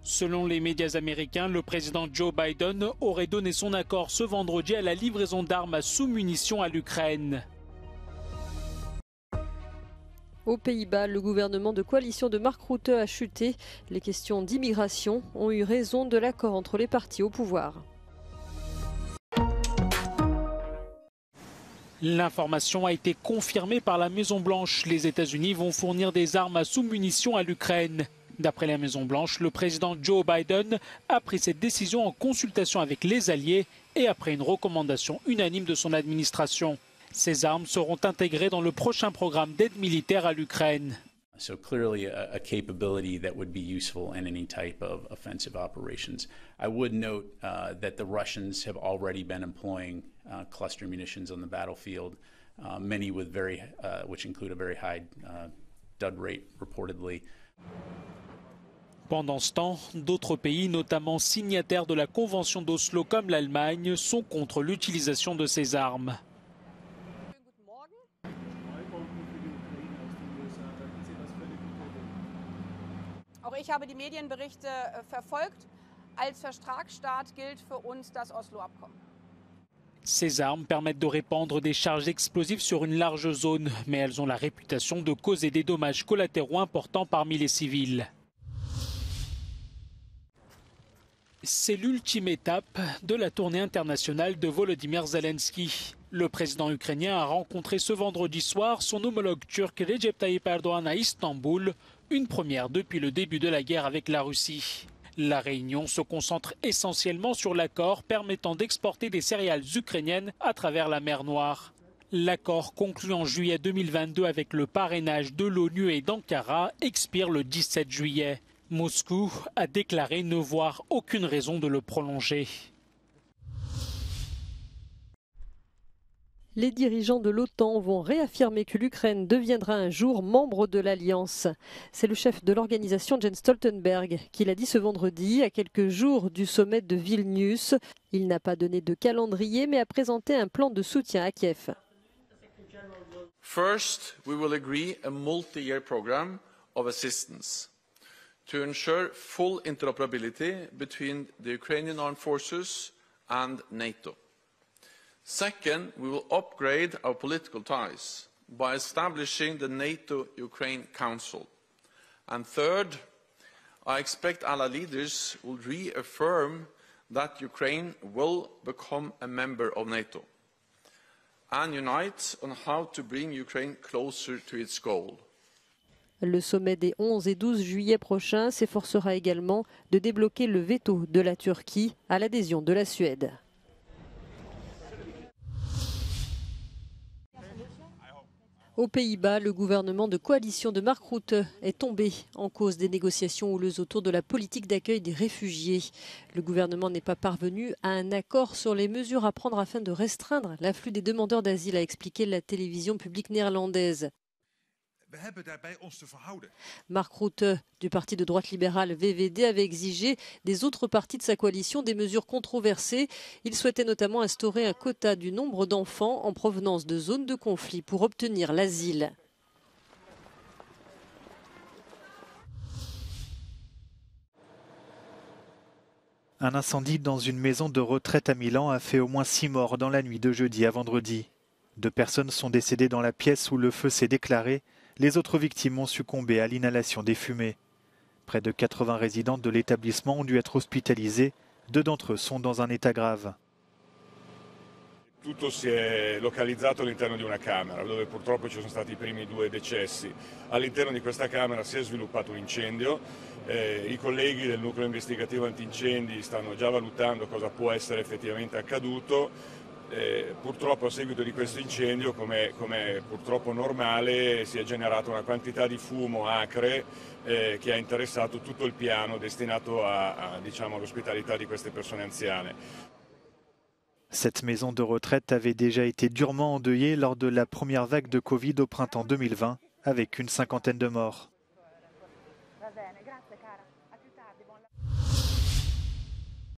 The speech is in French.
Selon les médias américains, le président Joe Biden aurait donné son accord ce vendredi à la livraison d'armes à sous-munitions à l'Ukraine. Aux Pays-Bas, le gouvernement de coalition de Mark Rutte a chuté. Les questions d'immigration ont eu raison de l'accord entre les partis au pouvoir. L'information a été confirmée par la Maison-Blanche. Les États-Unis vont fournir des armes à sous-munitions à l'Ukraine. D'après la Maison-Blanche, le président Joe Biden a pris cette décision en consultation avec les alliés et après une recommandation unanime de son administration. Ces armes seront intégrées dans le prochain programme d'aide militaire à l'Ukraine. So clearly a capability that would be useful in any type of offensive operations. I would note that the Russians have already been employing cluster munitions on the battlefield, many with which include a very high dud rate reportedly. Pendant ce temps, d'autres pays, notamment signataires de la Convention d'Oslo comme l'Allemagne, sont contre l'utilisation de ces armes. Auch ich habe die Medienberichte verfolgt. Als Vertragsstaat gilt für uns das Oslo-Abkommen. Ces armes permettent de répandre des charges explosives sur une large zone, mais elles ont la réputation de causer des dommages collatéraux importants parmi les civils. C'est l'ultime étape de la tournée internationale de Volodymyr Zelensky. Le président ukrainien a rencontré ce vendredi soir son homologue turc Recep Tayyip Erdogan à Istanbul, une première depuis le début de la guerre avec la Russie. La réunion se concentre essentiellement sur l'accord permettant d'exporter des céréales ukrainiennes à travers la mer Noire. L'accord conclu en juillet 2022 avec le parrainage de l'ONU et d'Ankara expire le 17 juillet. Moscou a déclaré ne voir aucune raison de le prolonger. Les dirigeants de l'OTAN vont réaffirmer que l'Ukraine deviendra un jour membre de l'Alliance. C'est le chef de l'organisation Jens Stoltenberg qui l'a dit ce vendredi à quelques jours du sommet de Vilnius. Il n'a pas donné de calendrier mais a présenté un plan de soutien à Kiev. First, we will agree a multi-year program of assistance to ensure full interoperability between the Ukrainian armed forces and NATO. Second, we will upgrade our political ties by establishing the NATO-Ukraine Council. And third, I expect ally leaders will reaffirm that Ukraine will become a member of NATO and unite on how to bring Ukraine closer to its goal. Le sommet des 11 et 12 juillet prochains s'efforcera également de débloquer le veto de la Turquie à l'adhésion de la Suède. Aux Pays-Bas, le gouvernement de coalition de Mark Rutte est tombé en cause des négociations houleuses autour de la politique d'accueil des réfugiés. Le gouvernement n'est pas parvenu à un accord sur les mesures à prendre afin de restreindre l'afflux des demandeurs d'asile, a expliqué la télévision publique néerlandaise. Mark Rutte, du parti de droite libérale VVD, avait exigé des autres partis de sa coalition des mesures controversées. Il souhaitait notamment instaurer un quota du nombre d'enfants en provenance de zones de conflit pour obtenir l'asile. Un incendie dans une maison de retraite à Milan a fait au moins 6 morts dans la nuit de jeudi à vendredi. 2 personnes sont décédées dans la pièce où le feu s'est déclaré. Les autres victimes ont succombé à l'inhalation des fumées. Près de 80 résidents de l'établissement ont dû être hospitalisés. 2 d'entre eux sont dans un état grave. Tutto si è localizzato all'interno di una camera, dove purtroppo ci sono stati i primi 2 decessi. All'interno di questa camera si è sviluppato un incendio. I colleghi del nucleo investigativo antincendi stanno già valutando cosa può essere effettivamente accaduto. Purtroppo a seguito di questo incendio, come purtroppo normale, si è generata una quantità di fumo acre che ha interessato tutto il piano destinato all'ospitalità di queste persone anziane. Cette maison de retraite avait déjà été durement endeuillée lors de la première vague de Covid au printemps 2020, avec une 50aine de morts.